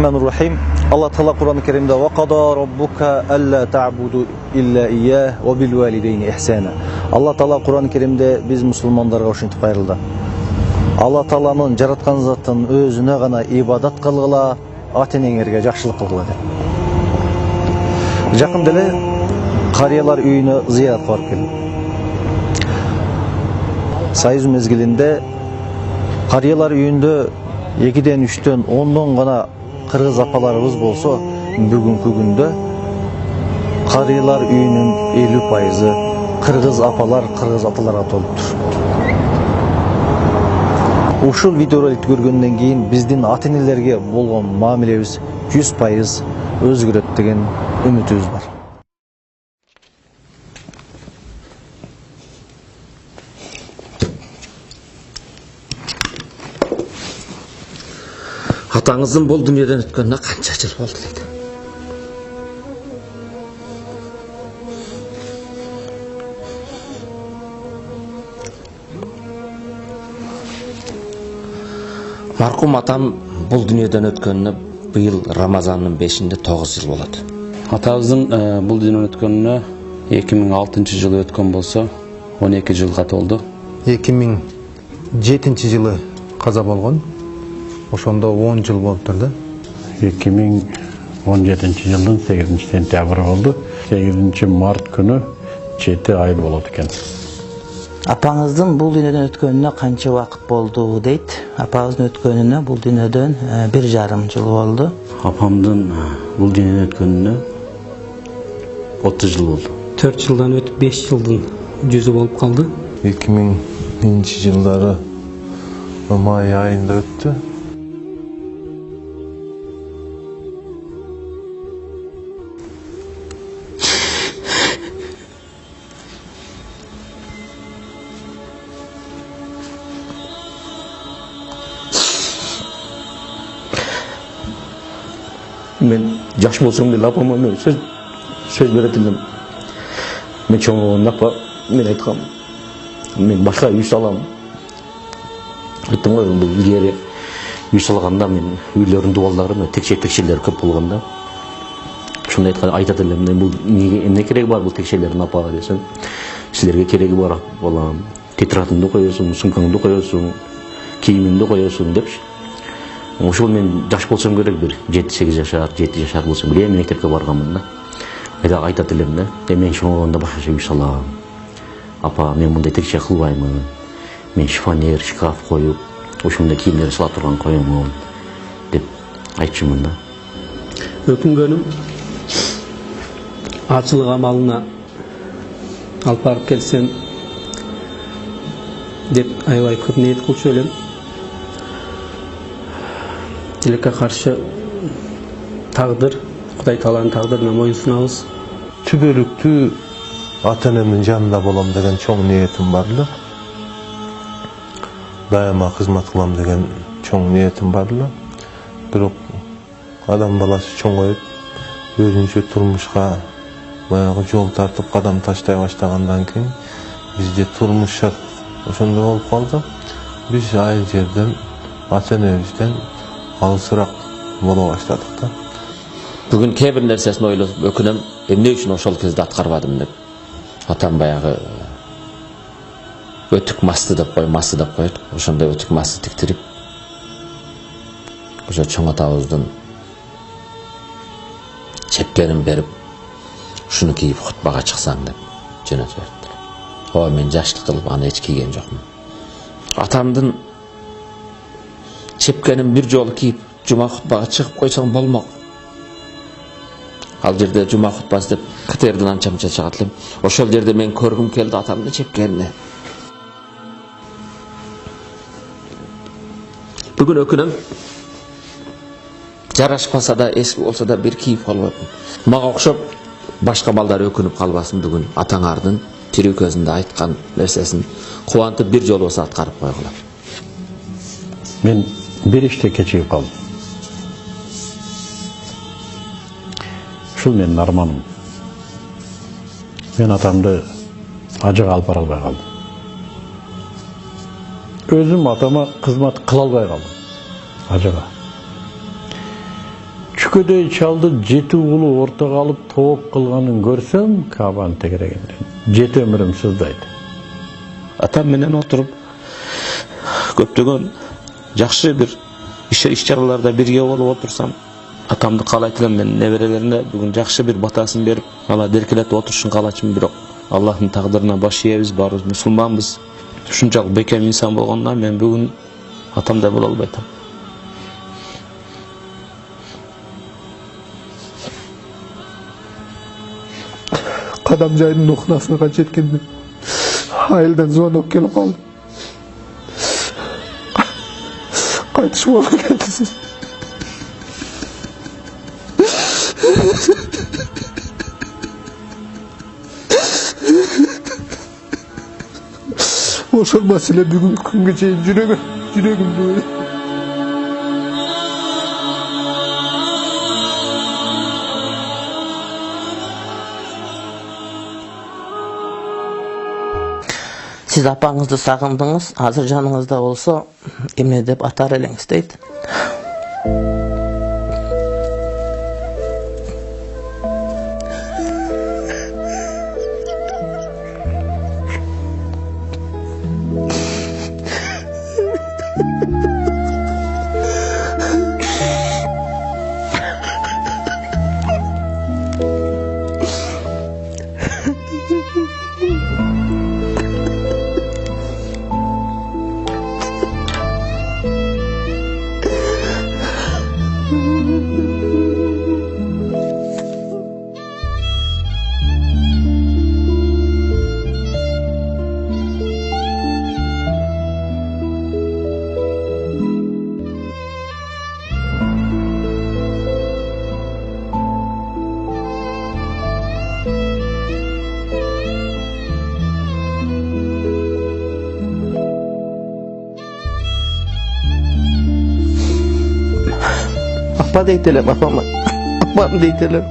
Bismillahirrahmanirrahim. Allah Teala Kur'an-ı Kerim'de ve qada rabbuka alla ta'budu illa iyyah ve bil valideyni ihsana. Allah Teala Kur'an-ı Kerim'de biz Müslümanlarga uşintip ayırıldı. Allah Teala'nın jaratkan zatın özüne gana ibadat kılgıla, ata-enеңерге жақшылық кылгыла деп. Жақын деле карыялар үйүнө зыяратка барып келдим. Сайыз мезгилинде карыялар үйүндө 2-ден 3-тен 10-дон гана кыргыз апаларыбыз болсо, бүгүнкү күндө карыялар үйүнүн 50% кыргыз апалар, кыргыз аталарга толуптур. Ушул видеороликти көргөндөн кийин биздин ата-энелерге болгон мамилебиз 100% өзгөрөт деген үмүтүбүз бар. Атаңыздын бул дүниеден өткөнүнө канча жыл болду дейт? Марқұм атам бұл дүниеден өткөнүнө быйыл Рамазандын 5-inde 9 жыл болот. Атабыздын бұл дүниеден өткөнүнө 2006 жылы өткөн болсо, 12 жылга толду. 2007 жылы каза болгон. Ошондо 10 жыл болуптур да. 2017 жылдын 8 сентябры болду. 8 март күнү 7 ай болот экен. Апаңыздын бул дүйнөдөн өткөнүнө канча убакыт болду дейт? Апаңыздын өткөнүнө бул дүйнөдөн 1,5 жыл болду. Апамдын бул дүйнөдөн өткөнүнө 30 жыл болду. 4 жылдан өтүп 5 жылдын жүзү болуп калды. 2000 жылдары май айында өттү. Мен жаш болсам деле апама мен сөз берет элем. Мен чоңойгондо апа мен айткам, мен башка үй салам. Айттым ғой, бул илгери үй салганда мен үйлөрдүн дубалдары текшелер көп болгондо. Ошондой айтат элем, бул эмне кереги бар бул текшелердин апага десем, силерге кереги бар балам. Тетрадыңды коесуң, сумкаңды коесуң, кийимиңди коесуң депчи. Ошол мен жаш болсом керек, бир 7-8 жашар, 7 жашар болсом, мен мектепке барганмын да. Айда айтат элем да, мен чоңойгондо башкача үй салам. Апа, мен мындай текше кылбаймын. Мен шифонер, шкаф коюп, ошондой кийимдерди сала турган коемун деп айтчумун да. Өкүнгөнүм ачылык амалына алып барып келсем деп аябай көп ниет кылчу элем. Тилекке каршы тагдыр, Кудай Тааланын тагдырына моюн сунабыз. Түбөлүктүү ата-энемдин жанында болом деген чоң ниетим бар эле. Дайыма кызмат кылам деген чоң ниетим бар эле. Бирок адам баласы чоңоюп, өзүнчө турмушка баягы жол тартып кадам таштай баштагандан кийин бизде турмуш шарт ошондой болуп калды. Биз айыл жерден ата-энебизден алысыраак боло баштадык да. Бүгүн кээ бир нерсесин ойлоп өкүнөм, эмне үчүн ошол кезде аткарбадым деп. Атам баягы өтүк масты деп коет. Ошондой өтүк масты тиктирип, ошо чоң атабыздын чепкенин берип, ушуну кийип хутбага чыксаң деп жөнөтүп бериптир. Ой, мен жаштык кылып аны эч кийген жокмун. Атамдын чепкенин бир жолу кийип жума хутбага чыгып койсоң болмок. Ал жерде жума хутбасы деп катердин анча-мынча чыгат элем. Ошол жерде мен көргүм келди атамдын чепкенини. Бүгүн өкүнөм, жарашпаса да, эски болсо да бир кийип албапмын. Мага окшоп башка балдар өкүнүп калбасын, бүгүн атаңардын тирүү көзүндө айткан нерсесин кубантып бир жолу болсо аткарып койгула. Мен bir işte кечигип калдым. Ушул менин арманым. Мен атамды ажыга алып бара албай калдым. Өзüm atama kızmat kıl alбай калдым. Ажыга. 3-көдөй чалды 7 улу ортого алып тооп кылганын көрсөм, Кабаны тегерегенден 7 өмүрүм сыздайт. Атам менен отуруп көптөгөн жакшы бир иш-чараларда бирге болуп отурсам, атамды каалайт элем мен неберелерине бүгүн жакшы бир батасын берип, ала деркелетип отурушун каалачумун, бирок Аллахтын тагдырына баш ийебиз, баарыбыз мусулманбыз. Ушунчалык бекем инсан болгондон мен бүгүн атамдай боло албай атам. Кадам жайдын окунасына жеткенде айылдан звонок келип калды. Кайтыш болуп кетти. Ошол маселе бүгүнкү күнгө чейин жүрөгүмдү. Siz apаңызды сагындыңыз, азыр жаныңызда болсо, эмне деп атар элеңиз дейт. Apa deyt elem, apam deyt elem.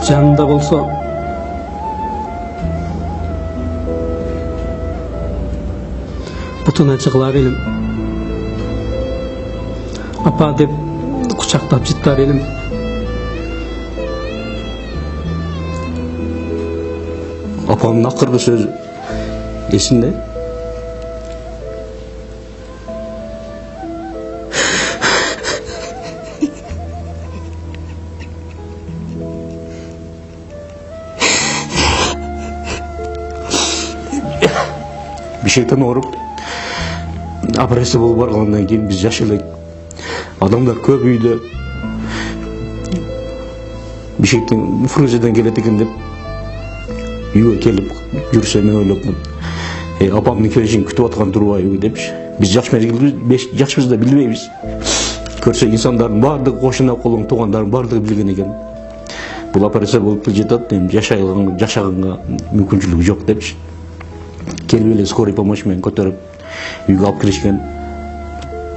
Janında bolsa butuna çıklar elim. Apa deb kucaktab jittar elim. Apamın akırgı sözü esinde. Bir şeytan orup operasiya bo'lib borgandan keyin biz yaşadık. Adamlar köp uyda bir şeytan Fruzeden keletikin dep uyga kelip yürse men oylapman. Apamın kelişini kütüp atkan durubay demiş. Biz yaşmızda bilmeybiz. Körse insanların bardığı koşuna kolun tuğanların bardığı bilgen eken. Bu operasiya bolup jetat, yaşaганга мүмкүнчүлүгү жок депчи. Келип эле скорый помощь менен көтөрүп үйгө алып киришкен.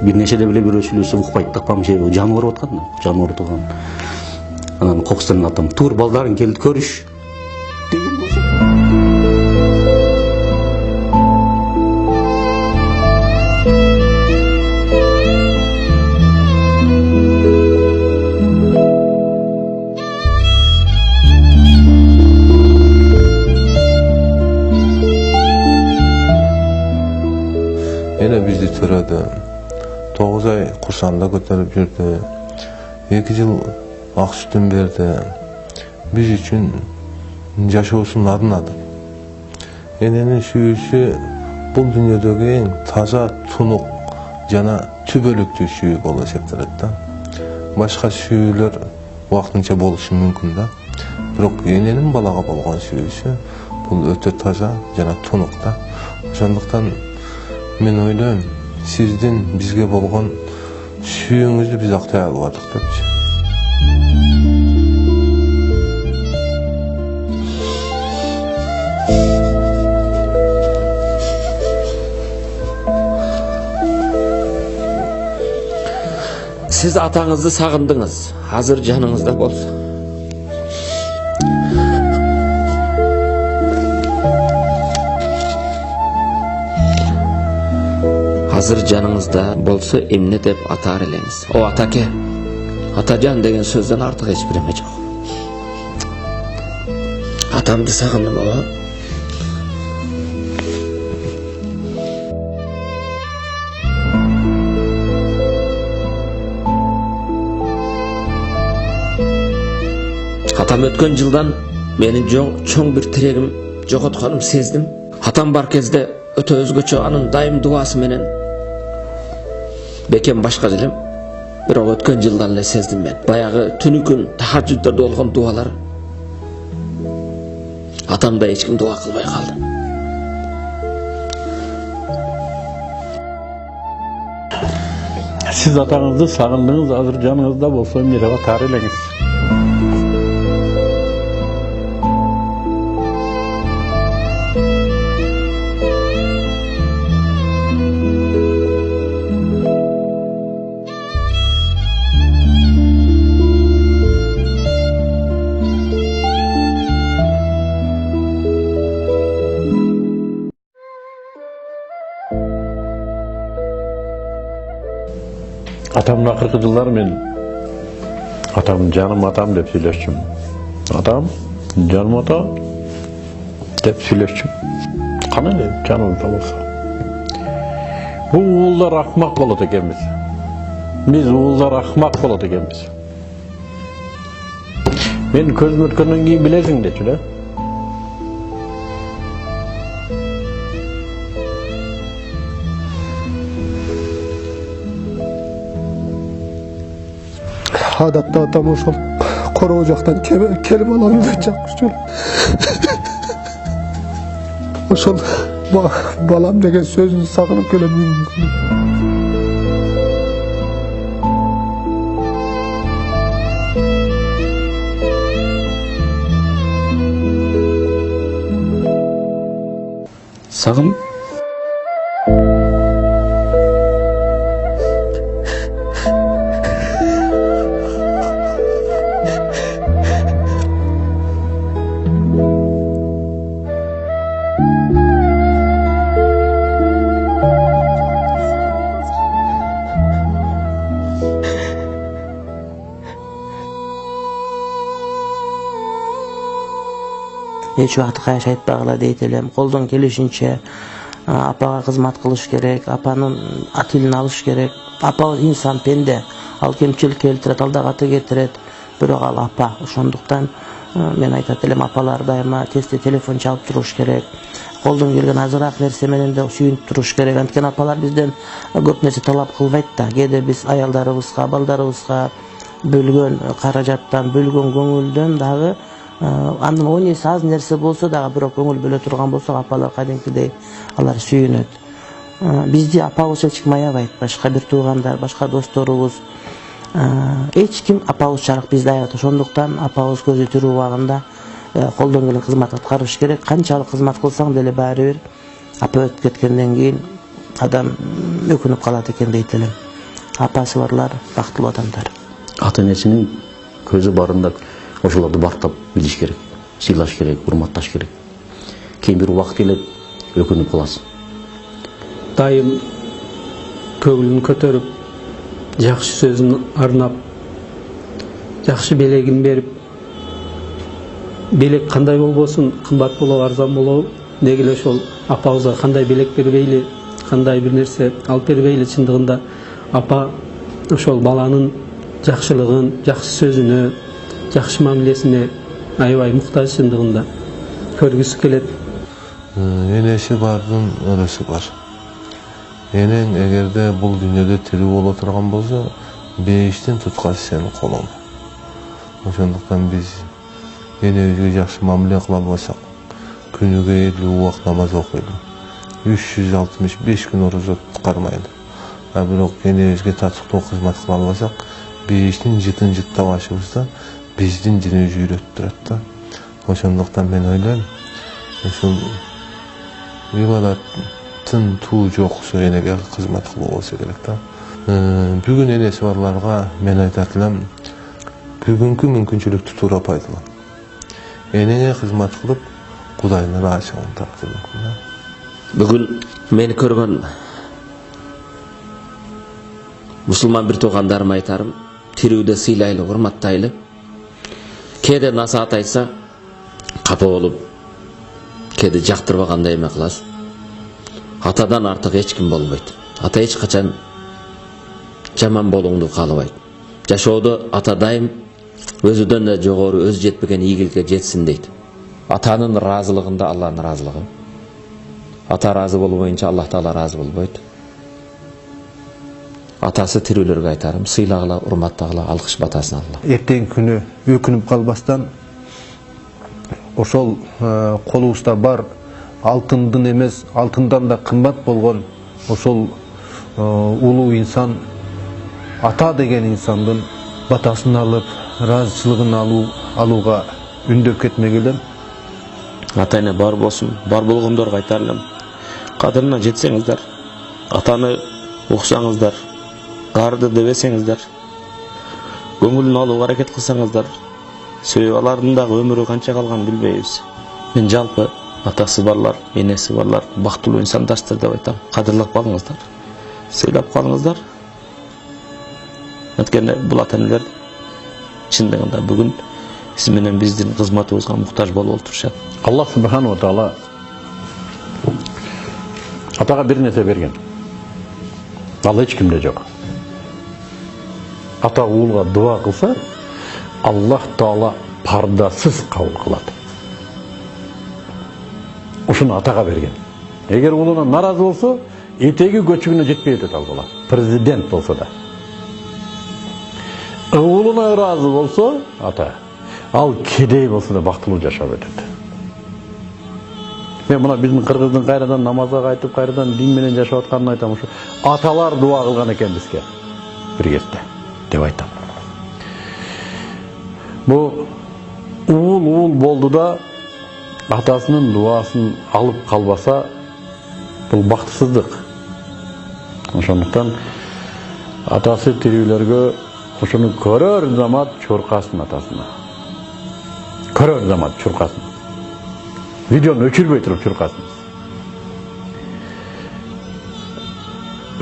Bir neçede bile bir ölçülüsü ukbayt takpam şey canı var otkan da canı var otkan. Anam kokusundan atam tur baldarın geldi körüş. Yine bizde türedi. 9 ay kursanda götürüp yürüdü. 2 yıl ak sütün verdi. Biz için yaşausunu adınadı. Enenin süyüsü bu dünyadaki en taza, tunuk, jana tübölüktü süyü bolu septiretti. Başka süyüler vaxtınca boluşu mümkün da. Biroq enenin balaga bolgan süyüsü bu öte taza, jana tunuk da. Ошондуктан men oylayım, sizden bizge bolgan süyüңүздү biz akтай albadık depçi. Siz atаңızды сағындыңыз, hazır canınızda bolsa. Hazır canınızda bolsa emne dep atar eleniz. O atake, atacan degen sözden artık hiçbir eme yok. Atamdı sağındım o. Atam ötken yıldan benim çoğun bir tiregim jogotkanım sezdim. Atam bar kezde öte özgöçö anın daim duası menen bekem başka dilim. Biroq ötken yıldan ele sezdim ben. Bayağı tünükün tahajjudlarda olgan dualar atamda hiç kim dua kılbay kaldı. Siz atağınızı sağındınız, hazır canınızda bolsa mirava tarelеңiz. Atamın akırkı yıllar men atam canım atam dep söyleşçim. Atam canım atam dep söyleşçim. Kana ne canımızda bolsa. Bu uğullar akmak boladı ekenmiz. Biz uğullar akmak boladı ekenmiz. Men közüm ötkenden keyin bilesin deçi le. Adatta atam ошол кора жактан келип алам деп чакырчу. Ошол балам деген сөзүн сагынып келем. Sağım. Eç vaqt kayış aytpagıla deyt elem. Koldan kelişinçe apaga kızmat kılış gerek, apanın atilini alış gerek. Apa insan pende, al kemçilik keltiret, al dağatı getiret. Bирок al apa. Ошондуктан men aytat elem apalar daima tezde telefon çalıp turuş gerek. Koldan kelgen azırak verse menen de sүйүнүп turuş gerek. Antken apalar bizden көп nerse talap kılbayt da. Kede biz ayaldarыбызга, baldarыбызга bölgön karajattan, bölgön көңүлдөн dagы andın o nesi az nerse bolsa da bирок көңүл bölө turgan bolsa apalar kadimkidey алар сүйүнөт. Bizdi apabızca çıkmayabайт. Başka bir tuğandar, başka dostlarыбыз. Hiç kim apabız çarık bizde ayat. Ошондуктан apabız көzü türü ubağında koldan gelen kızmat atkarış gerek. Kançalık kızmat kılsan deli bari bir apa ötüp ketkenden keyin adam ökünüp kalat eken deytelim. Apası barlar baktlı adamlar. Ата-энесинин көзү барында ошолорду бактап билиш керек, сыйлаш керек, урматташ керек. Кийин бир убакыт келет, өкүнүп каласың. Дайым көңүлүн көтөрүп, жакшы сөзүн арнап, жакшы белегин берип, белек кандай болбосун, кымбат болобу, арзан болобу, деги эле ошол апабызга кандай белек бербейли, кандай бир нерсе алып бербейли, чындыгында апа ошол баланын жакшылыгын, жакшы сөзүнө, жакшы мамилесине аябай муктаж чындыгында көргүсү келет. Enesi bardın öresi var. Enen egerde bul dünyada tiri bol oturgan bolsa, beşten tutkası senin kolun. Ошондуктан biz enebizge jakşı mamile kıla bolsak, günüge 50 wagt namaz okuydu. 365 gün oruç tutkarmaydı. Bирок enebizge tatыктуу kızmat kıla bolsak, beşten jıtın başыбызda биздин dinimiz үйрөтүп турат да. Ошондуктан мен ойлойм, ушул ibadаттын туу жок энеге кызмат кылуу болсо керек да. Бүгүн энеси барларга мен айтат элем, бүгүнкү мүмкүнчүлүктү туура пайдалан. Энеңе кызмат кылып, Кудайдын ыраазычылыгын тап. Бүгін мені көрген мұсылман бір туғандарым айтарым, тирүүдө сыйлайлы, урматтайлы. Кээде насаат айтса, капа болуп, кээде жактырбагандай эме кыласыз. Атадан артык эч ким болбойт. Ата эч качан жаман болуңду каалабайт. Жашоодо ата дайым өзүдөн да жогору, өзү жетпеген ийгиликке жетсин дейт. Атанын ыраазылыгында Алланын ыраазылыгы. Ата разы болбойынча Аллах Таала разы болбойт. Атасы тирүүлөргө айтарым, сыйлагыла, урматтагыла, алкыш батасын алгыла. Эртең күнү өкүнүп калбастан ошол колубузда бар алтындын эмес, алтындан да кымбат болгон ошол улуу инсан, ата деген инсандын батасын алып, ыраазычылыгын алууга үндөп кетмек элем. Ата-эне бар болсын, бар болгондорго айтар элем. Кадырына жетсеңиздер, атаны уксаңыздар, барды дебесеңиздер, көңүлүн алууга аракет кылсаңыздар, себеби алардын дагы өмүрү канча калганын билбейбиз. Мен жалпы атасы барлар, энеси барлар бактылуу инсандарсыздар деп айтам. Кадырлап калыңыздар, сыйлап калыңыздар. Анткени бул ата-энелер чындыгында бүгүн сиз менен биздин кызматыбызга муктаж болуп отурушат. Аллах Субхану ва Таала атага бир нерсе берген. Ал эч кимде жок. Ата уулга дуа кылса, Аллах Таала пардасыз кабыл кылат. Ушуну атага берген. Эгер уулуна наразы болсо, этеги көчүгүнө жетпей өтөт ал бала. Президент болсо да. Уулуна ыраазы болсо, ата, ал кедей болсо да бактылуу жашап өтөт. Мен мына биздин кыргыздын кайрадан намазга кайтып, кайрадан дин менен жашап атканын айтам. Ушу аталар дуа кылган экен бизге бир кезде деп айтам. Бу уул болду да атасынын дуасын алып калбаса, бул бактысыздык. Ошондуктан атасы тирүүлөргө ошону көрөр замат чуркасын атасына. Көрөр замат чуркасын. Видеону өчүрбөй туруп чуркасын.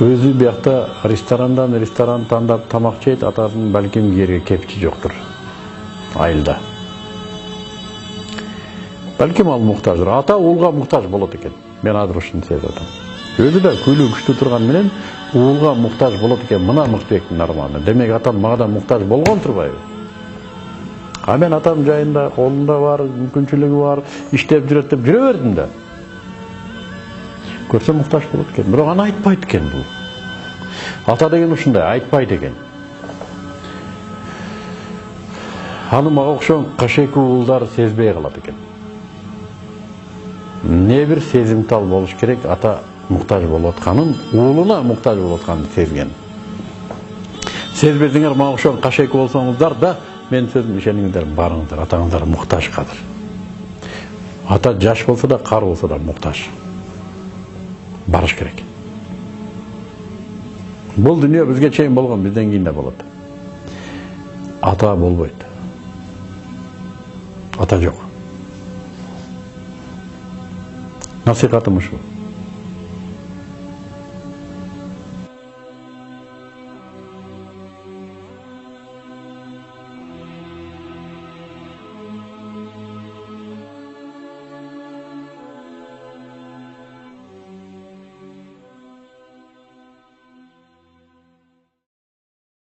Өзү биякта ресторан тандап тамак жейт, атасынын балким жерге кепчи жоктур. Айылда. Балким ал муктаждыр. Ата уулга муктаж болот экен. Мен азыр ушуну сезип атам. Өзү да күйлүү күчтүү турган менен уулга муктаж болот экен. Мына Мыктыбектин арманы. Демек атам мага да муктаж болгон турбайбы? А мен атам жайында, колунда бар, мүмкүнчүлүгү бар, иштеп жүрөт деп жүрө бердим да. Көрсө муктаж болот экен. Бирок аны айтпайт экен бул. Ата деген ушундай, айтпайт экен. Аны мага окшогон кашек уулдар сезбей калат экен. Не бир сезимтал болуш керек, ата муктаж болуп атканын, уулуна муктаж болуп атканын сезген. Сезбесеңер мага окшогон кашек болсоңуздар да, мен сөзүм ишениңиздер, барыңыздар, атаңыздар муктаж кадыр. Ата жаш болсо да, кар болсо да муктаж. Барыш керек. Бул дүйнө бизге чейин болгон, бизден кийин да болот. Ата болбойт. Ата жок. Насихатым ушу.